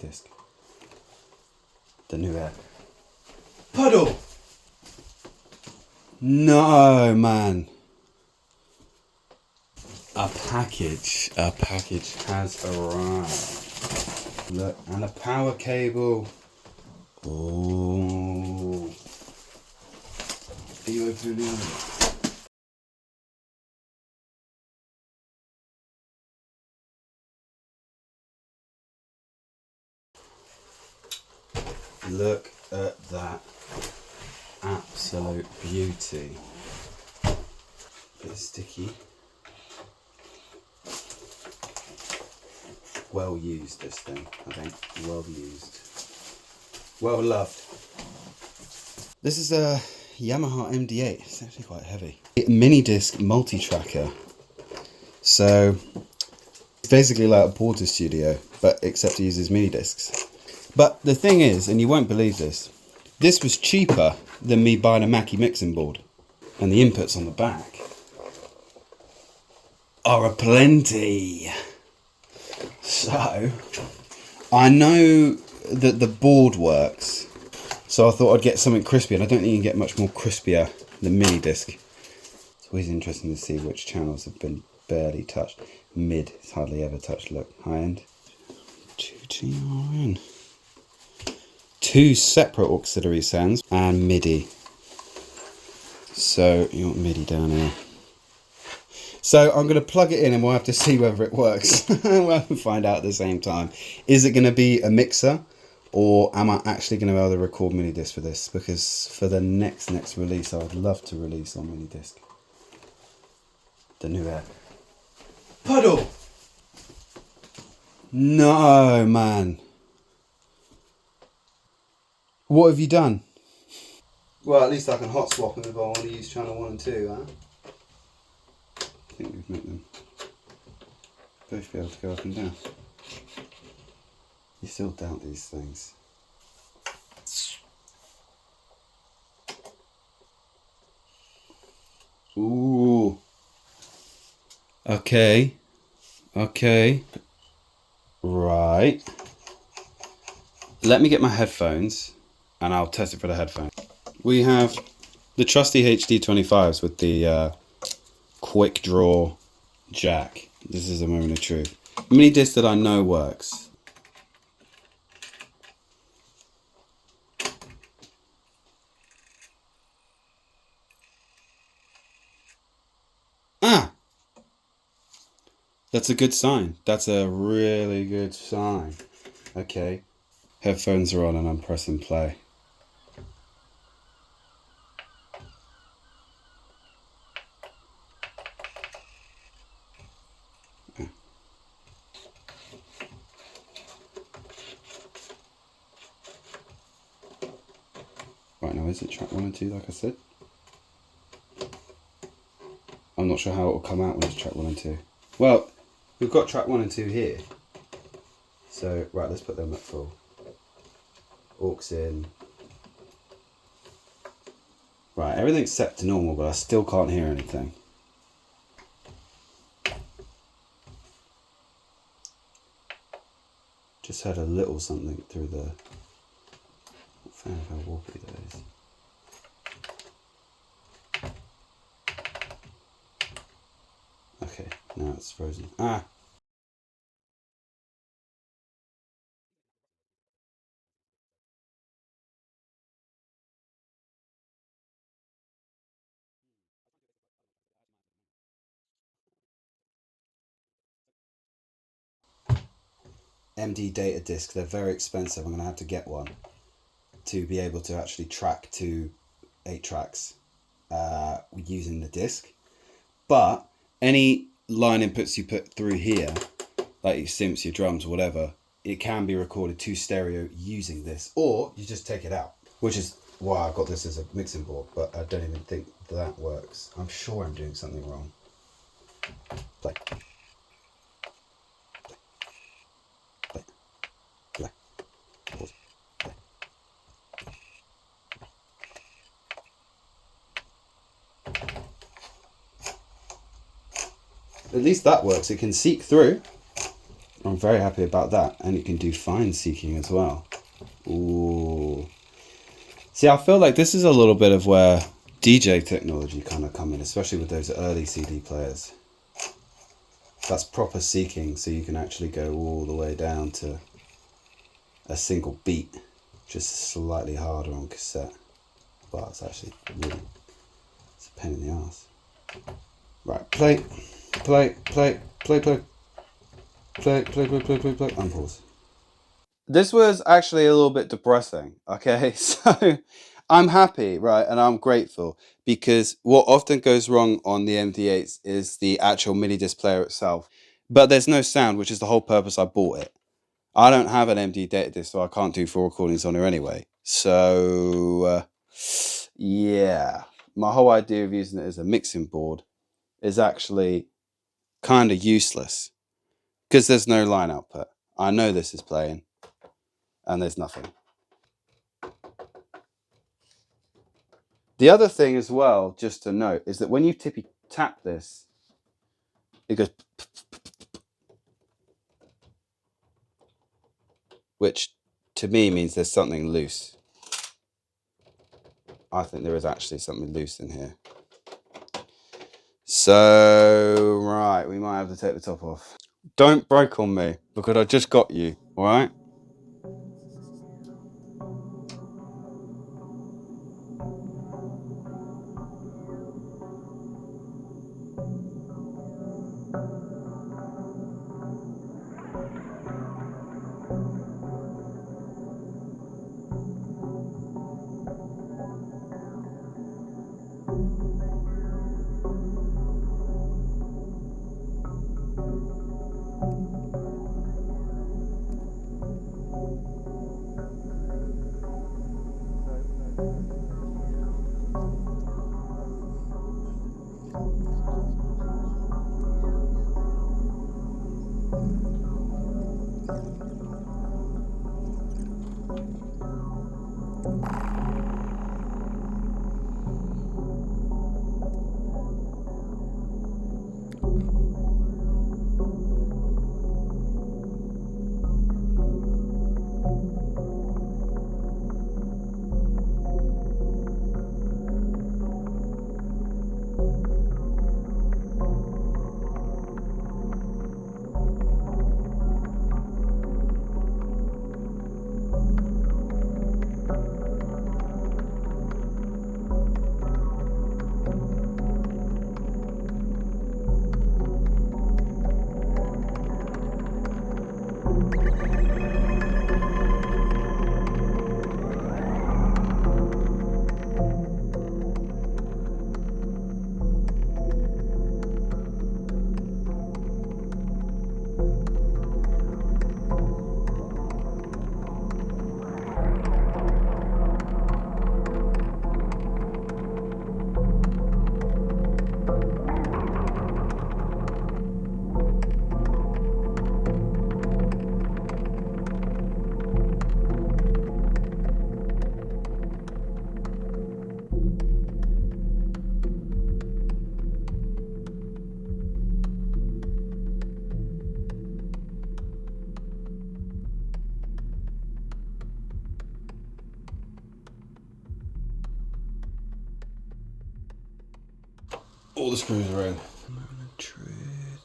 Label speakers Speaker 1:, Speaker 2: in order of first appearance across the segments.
Speaker 1: disc. The new air. Puddle! No, man. A package has arrived. Look, and a power cable. Oh. Are you opening the oven? Look at that absolute beauty. Bit sticky. Well used, this thing, I think. Well used. Well loved. This is a Yamaha MD8. It's actually quite heavy. Minidisc Multitracker. So it's basically like a Porter Studio, but except it uses mini discs. But the thing is, and you won't believe this was cheaper than me buying a Mackie mixing board. And the inputs on the back are aplenty. So, I know that the board works, so I thought I'd get something crispy, and I don't think you can get much more crispier than mini disc. It's always interesting to see which channels have been barely touched. Mid, it's hardly ever touched. Look, high end. 2TRN. 2 separate auxiliary sounds and MIDI. So you want MIDI down here. So I'm going to plug it in and we'll have to see whether it works. We'll have to find out at the same time. Is it going to be a mixer, or am I actually going to be able to record mini disc for this? Because for the next release, I would love to release on mini disc the new air. Puddle! No, man. What have you done? Well, at least I can hot swap them if I want to use channel 1 and 2, huh? I think we've made them both be able to go up and down. You still doubt these things. Ooh. Okay. Okay. Right. Let me get my headphones and I'll test it for the headphones. We have the trusty HD25s with the quick draw jack. This is a moment of truth. Mini disc that I know works. Ah! That's a good sign. That's a really good sign. Okay. Headphones are on and I'm pressing play. Right, now is it track 1 and 2 like I said? I'm not sure how it will come out when it's track 1 and 2. Well, we've got track 1 and 2 here. So, right, let's put them at full. Aux in. Right, everything's set to normal, but I still can't hear anything. Just heard a little something through the... Not fan of how wobbly that is. Okay, now it's frozen. Ah! MD data disc, they're very expensive. I'm going to have to get one to be able to actually track to 8 tracks using the disc. But any line inputs you put through here, like your synths, your drums, or whatever, it can be recorded to stereo using this, or you just take it out, which is why I got this as a mixing board, but I don't even think that works. I'm sure I'm doing something wrong. Play. Play. Pause. Play. At least that works. It can seek through I'm very happy about that. And you can do fine seeking as well. Ooh. See, I feel like this is a little bit of where DJ technology kind of come in, especially with those early CD players. That's proper seeking, so you can actually go all the way down to a single beat, just slightly harder on cassette. But it's actually really, it's a pain in the ass. Right, play, play, play, play, play, play, play, play, play, play, play, unpause. This was actually a little bit depressing, okay? So I'm happy, right, and I'm grateful, because what often goes wrong on the MD8s is the actual mini disc player itself. But there's no sound, which is the whole purpose I bought it. I don't have an MD data disc, so I can't do full recordings on here anyway. So, yeah, my whole idea of using it as a mixing board is actually kind of useless, because there's no line output. I know this is playing, and there's nothing. The other thing as well, just to note, is that when you tippy tap this, it goes, which to me means there's something loose. I think there is actually something loose in here. So, right, we might have to take the top off. Don't break on me, because I just got you, all right? All the screws are in. Moment of truth.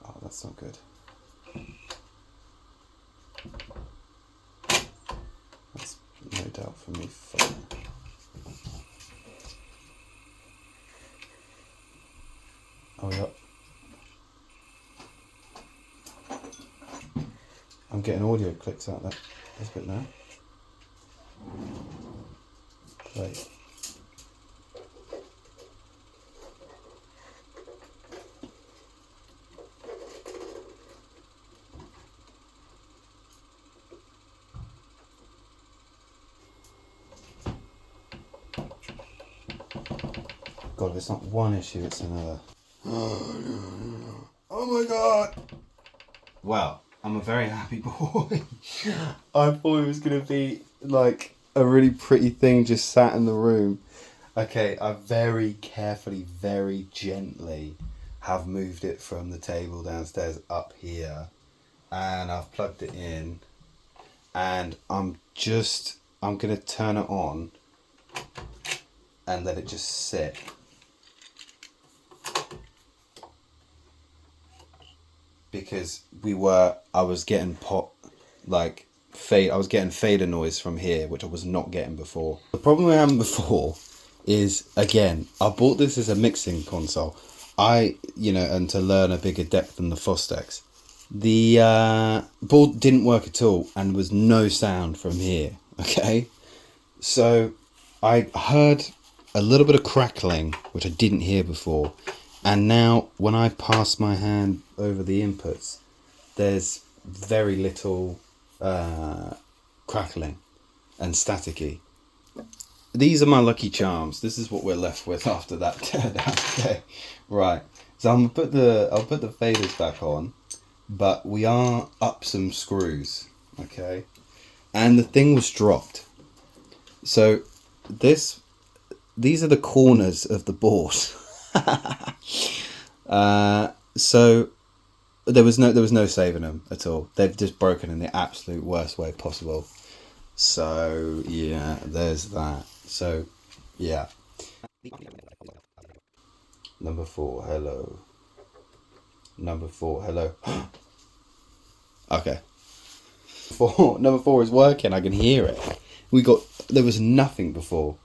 Speaker 1: Oh, that's not good. That's no doubt for me. Oh, yeah. I'm getting audio clicks out that this bit now. Play. God, if it's not one issue, it's another. Oh my God. Well, I'm a very happy boy. I thought it was going to be like a really pretty thing just sat in the room. Okay, I very carefully, very gently have moved it from the table downstairs up here. And I've plugged it in. And I'm going to turn it on and let it just sit. Because I was getting fader noise from here, which I was not getting before. The problem I had before is, again, I bought this as a mixing console. And to learn a bigger depth than the Fostex. The board didn't work at all and was no sound from here, okay? So I heard a little bit of crackling, which I didn't hear before. And now when I pass my hand over the inputs, there's very little crackling and staticky. These are my lucky charms. This is what we're left with after that teardown. Okay, right. So I'll put the faders back on, but we are up some screws, okay? And the thing was dropped. So these are the corners of the board. So there was no saving them at all. They've just broken in the absolute worst way possible. So yeah, there's that. So yeah. Number 4, hello. Number 4, hello. Okay. Number 4 is working. I can hear it. There was nothing before.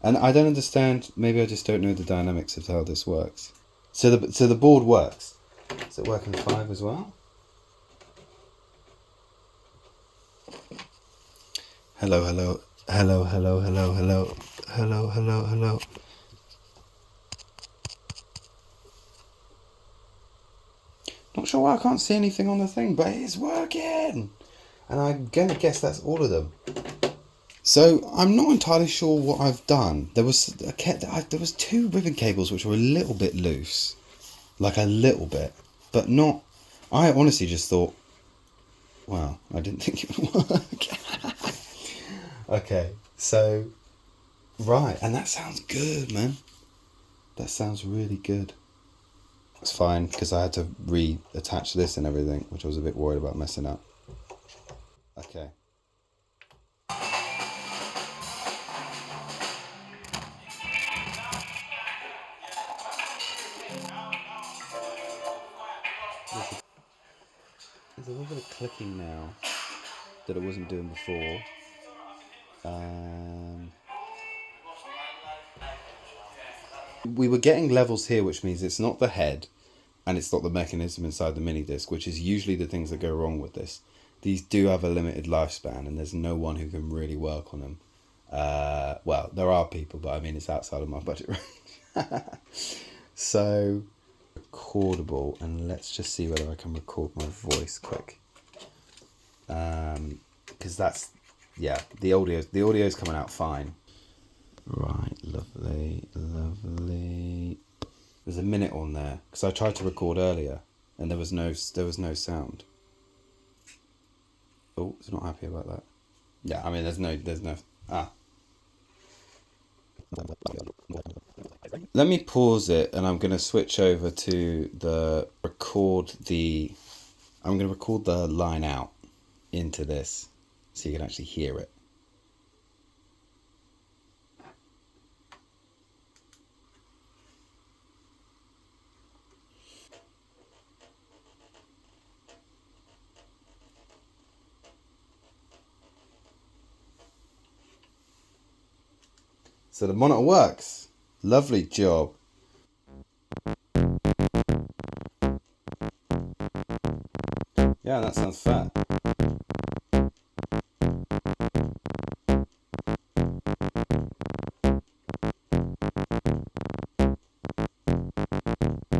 Speaker 1: And I don't understand, maybe I just don't know the dynamics of how this works. So the board works. Does it work in 5 as well? Hello, hello. Hello, hello, hello, hello. Hello, hello, hello. Not sure why I can't see anything on the thing, but it is working. And I'm gonna guess that's all of them. So I'm not entirely sure what I've done. There was 2 ribbon cables which were a little bit loose, like a little bit, but not. I honestly just thought, wow, I didn't think it would work. Okay, so right, and that sounds good, man. That sounds really good. It's fine because I had to reattach this and everything, which I was a bit worried about messing up. Okay. There's a little bit of clicking now that it wasn't doing before. We were getting levels here, which means it's not the head and it's not the mechanism inside the mini disc, which is usually the things that go wrong with this. These do have a limited lifespan and there's no one who can really work on them. Well, there are people, but I mean, it's outside of my budget range. So, recordable, and let's just see whether I can record my voice quick. Because that's, yeah, the audio's coming out fine. Right, lovely, lovely. There's a minute on there because I tried to record earlier and there was no sound. Oh, it's not happy about that. Yeah, I mean there's no Let me pause it and I'm going to switch over to I'm going to record the line out into this so you can actually hear it. So the monitor works. Lovely job. Yeah, that sounds fat.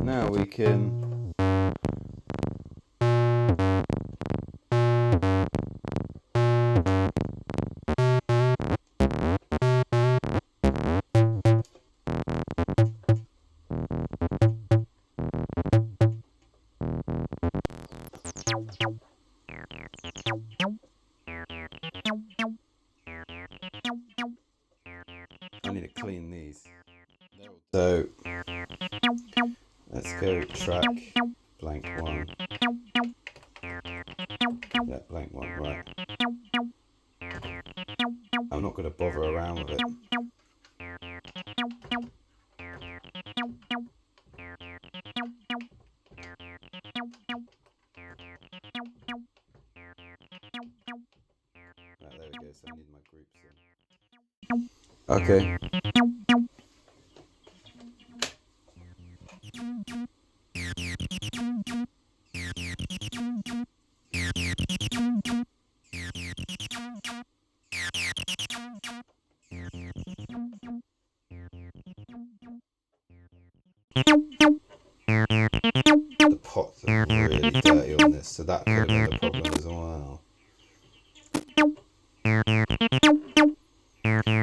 Speaker 1: Now we can... I need to clean these. So let's go track blank one. Yeah, blank one, right. I'm not going to bother around with it. Right, there we go, so I need my groups in. Okay. The pots are really dirty on this, so that could have been the problem as well.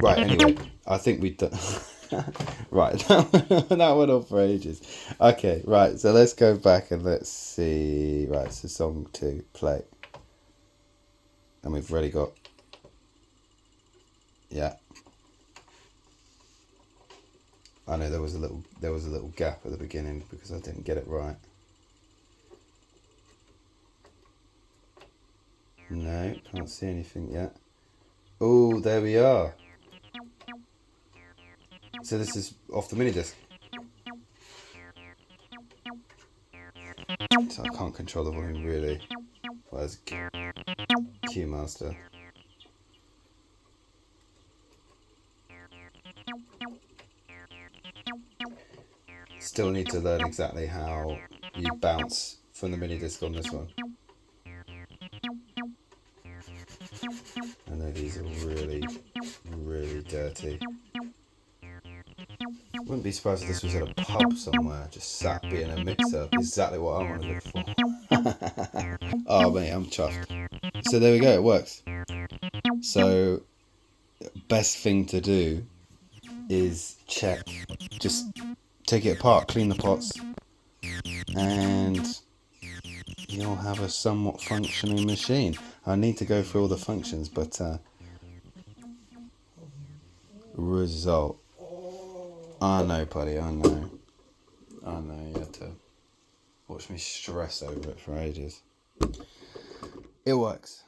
Speaker 1: Right, anyway, I think we've done... right, that went on for ages. Okay, right, so let's go back and let's see. Right, so song 2, play. And we've already got... Yeah. I know there was a little gap at the beginning because I didn't get it right. No, can't see anything yet. Oh, there we are. So this is off the mini disc. So I can't control the volume really. Where's Q Master? Still need to learn exactly how you bounce from the mini disc on this one. I know these are really, really dirty. Wouldn't be surprised if this was at a pub somewhere, just sat being a mixer. Exactly what I want to look for. Oh mate, I'm chuffed. So there we go, it works. So best thing to do is check, just take it apart, clean the pots, and you'll have a somewhat functioning machine. I need to go through all the functions, but result. I know, buddy, I know. You had to watch me stress over it for ages. It works.